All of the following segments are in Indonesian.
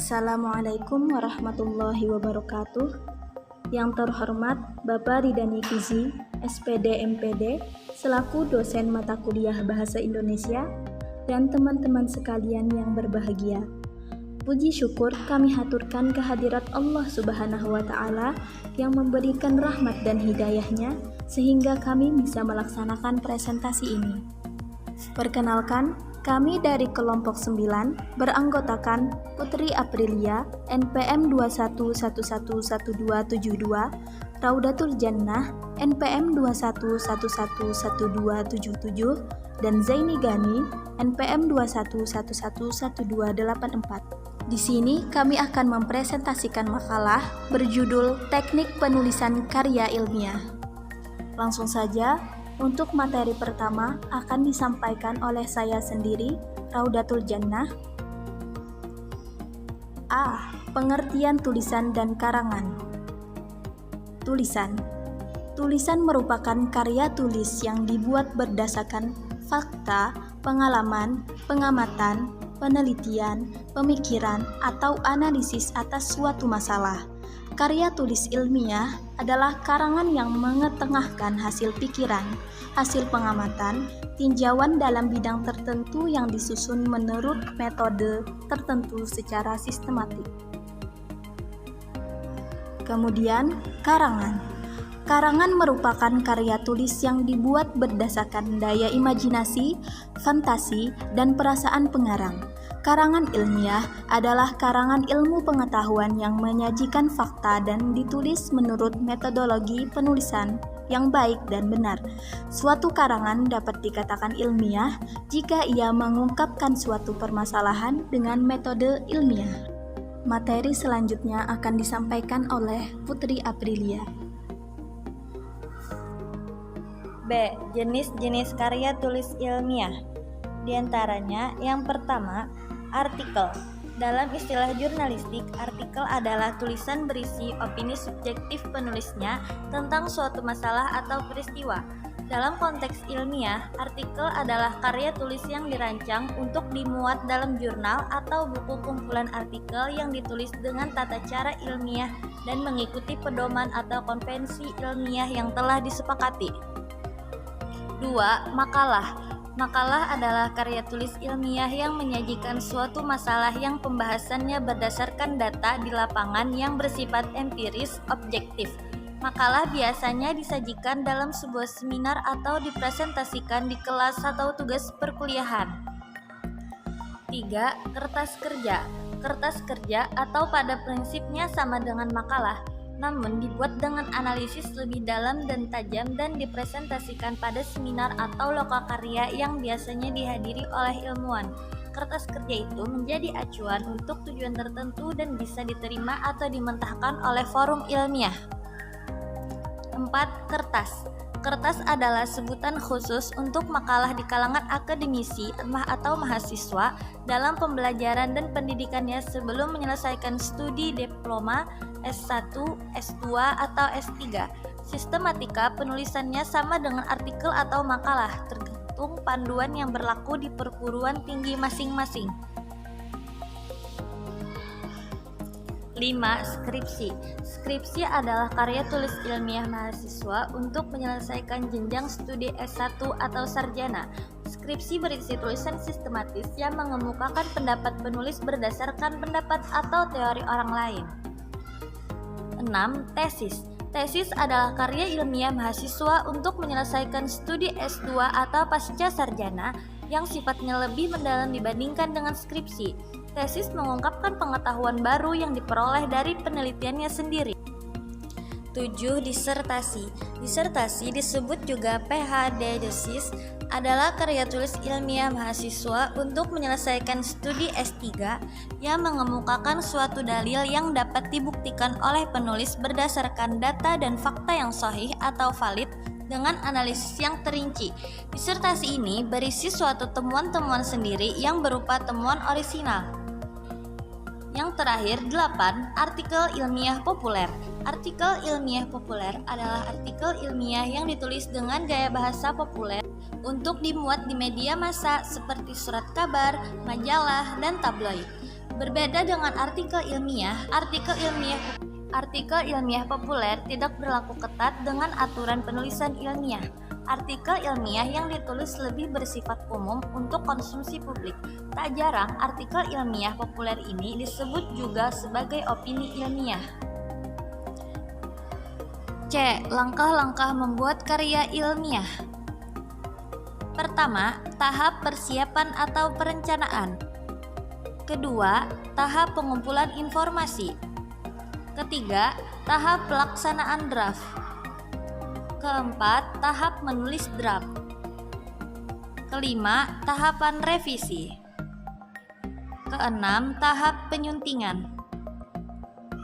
Assalamualaikum warahmatullahi wabarakatuh. Yang terhormat Bapak Ridani Fizi, SPD MPD, selaku dosen mata kuliah Bahasa Indonesia, dan teman-teman sekalian yang berbahagia. Puji syukur kami haturkan kehadirat Allah Subhanahu wa Ta'ala yang memberikan rahmat dan hidayahnya sehingga kami bisa melaksanakan presentasi ini. Perkenalkan, kami dari kelompok 9 beranggotakan Putri Aprilia, NPM 21111272, Raudatul Jannah, NPM 21111277, dan Zaini Gani, NPM 21111284. Di sini kami akan mempresentasikan makalah berjudul Teknik Penulisan Karya Ilmiah. Langsung saja, untuk materi pertama akan disampaikan oleh saya sendiri, Raudatul Jannah. A. Pengertian tulisan dan karangan. Tulisan. Tulisan merupakan karya tulis yang dibuat berdasarkan fakta, pengalaman, pengamatan, penelitian, pemikiran, atau analisis atas suatu masalah. Karya tulis ilmiah adalah karangan yang mengetengahkan hasil pikiran, hasil pengamatan, tinjauan dalam bidang tertentu yang disusun menurut metode tertentu secara sistematik. Kemudian, karangan. Karangan merupakan karya tulis yang dibuat berdasarkan daya imajinasi, fantasi, dan perasaan pengarang. Karangan ilmiah adalah karangan ilmu pengetahuan yang menyajikan fakta dan ditulis menurut metodologi penulisan yang baik dan benar. Suatu karangan dapat dikatakan ilmiah jika ia mengungkapkan suatu permasalahan dengan metode ilmiah. Materi selanjutnya akan disampaikan oleh Putri Aprilia. B. Jenis-jenis karya tulis ilmiah. Di antaranya, yang pertama, artikel. Dalam istilah jurnalistik, artikel adalah tulisan berisi opini subjektif penulisnya tentang suatu masalah atau peristiwa. Dalam konteks ilmiah, artikel adalah karya tulis yang dirancang untuk dimuat dalam jurnal atau buku kumpulan artikel yang ditulis dengan tata cara ilmiah dan mengikuti pedoman atau konvensi ilmiah yang telah disepakati. 2. Makalah. Makalah adalah karya tulis ilmiah yang menyajikan suatu masalah yang pembahasannya berdasarkan data di lapangan yang bersifat empiris, objektif. Makalah biasanya disajikan dalam sebuah seminar atau dipresentasikan di kelas atau tugas perkuliahan. 3. Kertas kerja. Kertas kerja atau pada prinsipnya sama dengan makalah, namun dibuat dengan analisis lebih dalam dan tajam dan dipresentasikan pada seminar atau lokakarya yang biasanya dihadiri oleh ilmuwan. Kertas kerja itu menjadi acuan untuk tujuan tertentu dan bisa diterima atau dimentahkan oleh forum ilmiah. 4. Kertas. Kertas adalah sebutan khusus untuk makalah di kalangan akademisi atau mahasiswa dalam pembelajaran dan pendidikannya sebelum menyelesaikan studi diploma, S1, S2, atau S3. Sistematika penulisannya sama dengan artikel atau makalah, tergantung panduan yang berlaku di perguruan tinggi masing-masing. 5. Skripsi. Skripsi adalah karya tulis ilmiah mahasiswa untuk menyelesaikan jenjang studi S1 atau sarjana. Skripsi berisi tulisan sistematis yang mengemukakan pendapat penulis berdasarkan pendapat atau teori orang lain. 6. Tesis. Tesis adalah karya ilmiah mahasiswa untuk menyelesaikan studi S2 atau pasca sarjana yang sifatnya lebih mendalam dibandingkan dengan skripsi. Tesis mengungkapkan pengetahuan baru yang diperoleh dari penelitiannya sendiri. 7. Disertasi. Disertasi disebut juga PhD thesis adalah karya tulis ilmiah mahasiswa untuk menyelesaikan studi S3 yang mengemukakan suatu dalil yang dapat dibuktikan oleh penulis berdasarkan data dan fakta yang sahih atau valid dengan analisis yang terinci. Disertasi ini berisi suatu temuan-temuan sendiri yang berupa temuan orisinal. Yang terakhir, 8. Artikel ilmiah populer. Artikel ilmiah populer adalah artikel ilmiah yang ditulis dengan gaya bahasa populer untuk dimuat di media massa seperti surat kabar, majalah, dan tabloid. Berbeda dengan artikel ilmiah populer tidak berlaku ketat dengan aturan penulisan ilmiah. Artikel ilmiah yang ditulis lebih bersifat umum untuk konsumsi publik. Tak jarang, artikel ilmiah populer ini disebut juga sebagai opini ilmiah. C. Langkah-langkah membuat karya ilmiah. Pertama, tahap persiapan atau perencanaan. Kedua, tahap pengumpulan informasi. Ketiga, tahap pelaksanaan draft. Keempat, tahap menulis draft. Kelima, tahapan revisi. Keenam, tahap penyuntingan.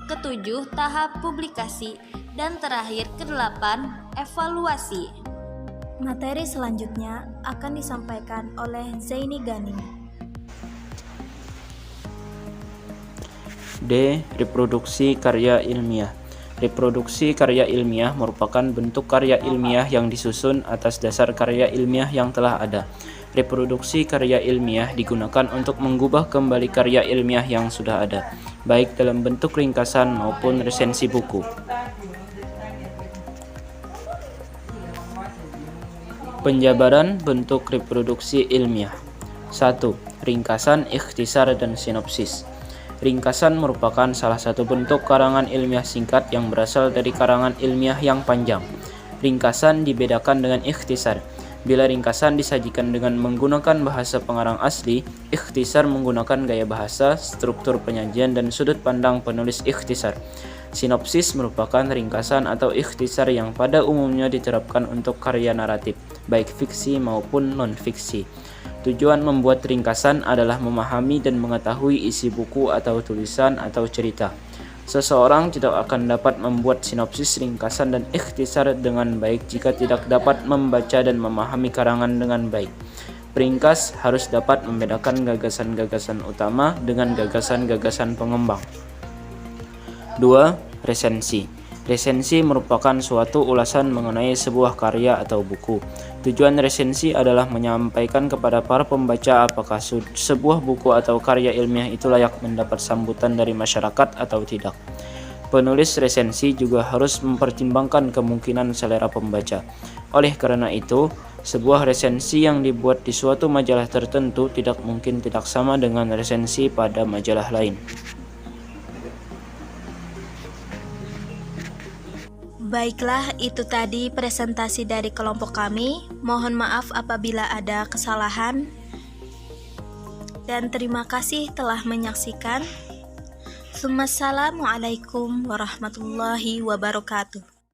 Ketujuh, tahap publikasi. Dan terakhir, kedelapan, evaluasi. Materi selanjutnya akan disampaikan oleh Zaini Gani. D. Reproduksi karya ilmiah. Reproduksi karya ilmiah merupakan bentuk karya ilmiah yang disusun atas dasar karya ilmiah yang telah ada. Reproduksi karya ilmiah digunakan untuk mengubah kembali karya ilmiah yang sudah ada, baik dalam bentuk ringkasan maupun resensi buku. Penjabaran bentuk reproduksi ilmiah. 1. Ringkasan, ikhtisar, dan sinopsis. Ringkasan merupakan salah satu bentuk karangan ilmiah singkat yang berasal dari karangan ilmiah yang panjang. Ringkasan dibedakan dengan ikhtisar. Bila ringkasan disajikan dengan menggunakan bahasa pengarang asli, ikhtisar menggunakan gaya bahasa, struktur penyajian, dan sudut pandang penulis ikhtisar. Sinopsis merupakan ringkasan atau ikhtisar yang pada umumnya diterapkan untuk karya naratif, baik fiksi maupun non-fiksi. Tujuan membuat ringkasan adalah memahami dan mengetahui isi buku atau tulisan atau cerita. Seseorang tidak akan dapat membuat sinopsis, ringkasan, dan ikhtisar dengan baik jika tidak dapat membaca dan memahami karangan dengan baik. Peringkas harus dapat membedakan gagasan-gagasan utama dengan gagasan-gagasan pengembang. 2. Resensi. Resensi merupakan suatu ulasan mengenai sebuah karya atau buku. Tujuan resensi adalah menyampaikan kepada para pembaca apakah sebuah buku atau karya ilmiah itu layak mendapat sambutan dari masyarakat atau tidak. Penulis resensi juga harus mempertimbangkan kemungkinan selera pembaca. Oleh karena itu, sebuah resensi yang dibuat di suatu majalah tertentu tidak mungkin tidak sama dengan resensi pada majalah lain. Baiklah, itu tadi presentasi dari kelompok kami. Mohon maaf apabila ada kesalahan. Dan terima kasih telah menyaksikan. Assalamualaikum warahmatullahi wabarakatuh.